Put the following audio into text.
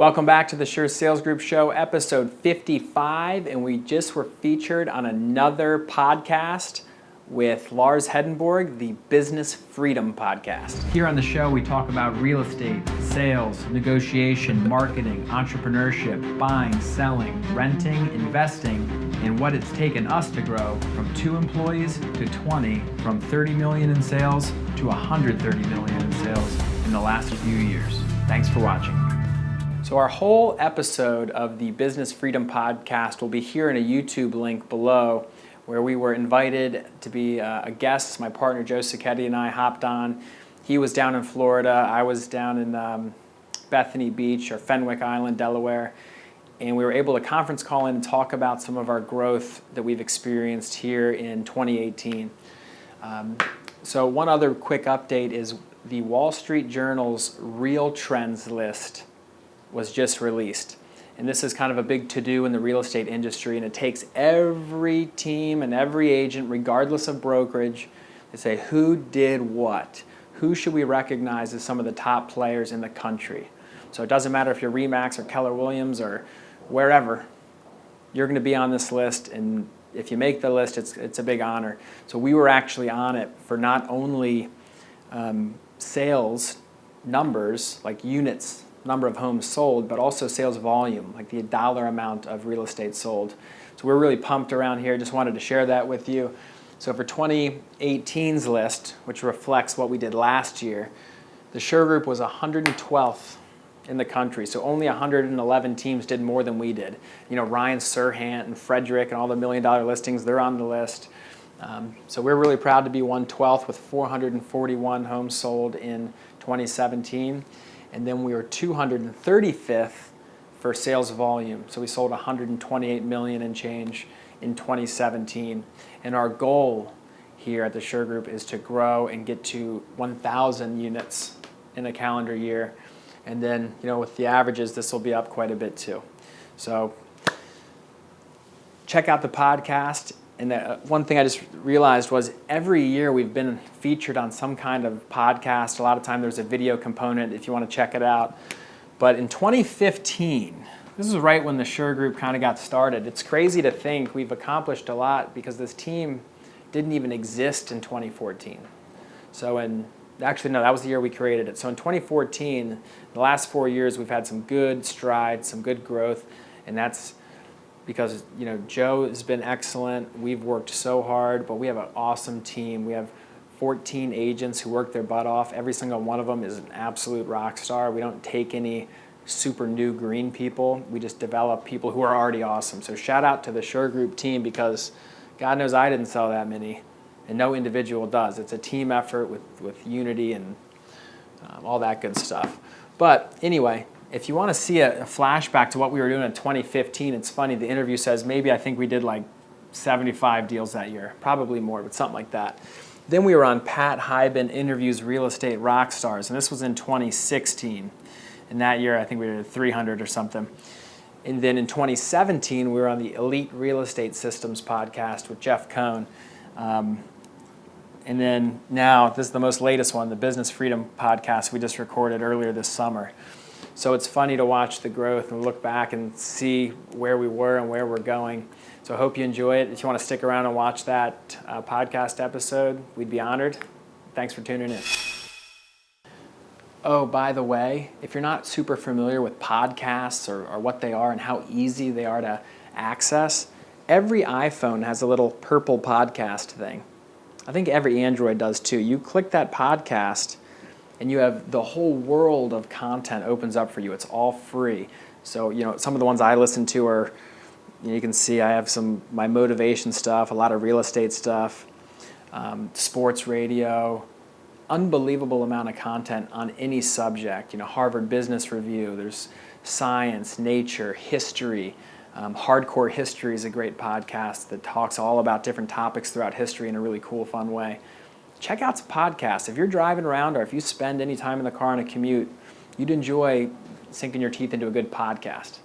Welcome back to the Sure Sales Group Show, episode 55, and we just were featured on another podcast with Lars Hedenborg, the Business Freedom Podcast. Here on the show, we talk about real estate, sales, negotiation, marketing, entrepreneurship, buying, selling, renting, investing, and what it's taken us to grow from 2 employees to 20, from 30 million in sales to 130 million in sales in the last few years. Thanks for watching. So our whole episode of the Business Freedom Podcast will be here in a YouTube link below, where we were invited to be a guest. My partner Joe Cicchetti and I hopped on. He was down in Florida. I was down in Bethany Beach or Fenwick Island, Delaware. And we were able to conference call in and talk about some of our growth that we've experienced here in 2018. So one other quick update is the Wall Street Journal's Real Trends list was just released. And this is kind of a big to-do in the real estate industry, and it takes every team and every agent, regardless of brokerage, to say who did what. Who should we recognize as some of the top players in the country? So it doesn't matter if you're RE/MAX or Keller Williams or wherever, you're going to be on this list, and if you make the list, it's a big honor. So we were actually on it for not only sales numbers, like units, number of homes sold, but also sales volume, like the dollar amount of real estate sold. So we're really pumped around here. Just wanted to share that with you. So for 2018's list, which reflects what we did last year, the Sure Group was 112th in the country. So only 111 teams did more than we did. You know, Ryan Serhant and Frederick and all the $1 million listings, they're on the list. So we're really proud to be 112th with 441 homes sold in 2017. And then we were 235th for sales volume. So we sold 128 million and change in 2017. And our goal here at the Sure Group is to grow and get to 1,000 units in a calendar year. And then, you know, with the averages, this will be up quite a bit too. So check out the podcast. And one thing I just realized was every year we've been featured on some kind of podcast. A lot of time there's a video component if you want to check it out. But in 2015, this is right when the Sure Group kind of got started. It's crazy to think we've accomplished a lot because this team didn't even exist in 2014. Actually, no, that was the year we created it. So in 2014, the last 4 years, we've had some good strides, some good growth, and that's because, you know, Joe has been excellent. We've worked so hard, but we have an awesome team. We have 14 agents who work their butt off. Every single one of them is an absolute rock star. We don't take any super new green people. We just develop people who are already awesome. So shout out to the Sure Group team, because God knows I didn't sell that many, and no individual does. It's a team effort with unity and all that good stuff. But anyway, if you want to see a flashback to what we were doing in 2015, it's funny, the interview says maybe I think we did like 75 deals that year. Probably more, but something like that. Then we were on Pat Hyben Interviews Real Estate Rock Stars, and this was in 2016. And that year I think we did 300 or something. And then in 2017 we were on the Elite Real Estate Systems podcast with Jeff Cohn. And then now, this is the most latest one, the Business Freedom Podcast we just recorded earlier this summer. So it's funny to watch the growth and look back and see where we were and where we're going. So I hope you enjoy it. If you want to stick around and watch that podcast episode, we'd be honored. Thanks for tuning in. Oh, by the way, if you're not super familiar with podcasts or what they are and how easy they are to access, every iPhone has a little purple podcast thing. I think every Android does too. You click that podcast, and you have the whole world of content opens up for you. It's all free. So, you know, some of the ones I listen to are, you can see I have my motivation stuff, a lot of real estate stuff, sports radio, unbelievable amount of content on any subject. You know, Harvard Business Review, there's science, nature, history. Hardcore History is a great podcast that talks all about different topics throughout history in a really cool, fun way. Check out some podcasts. If you're driving around or if you spend any time in the car on a commute, you'd enjoy sinking your teeth into a good podcast.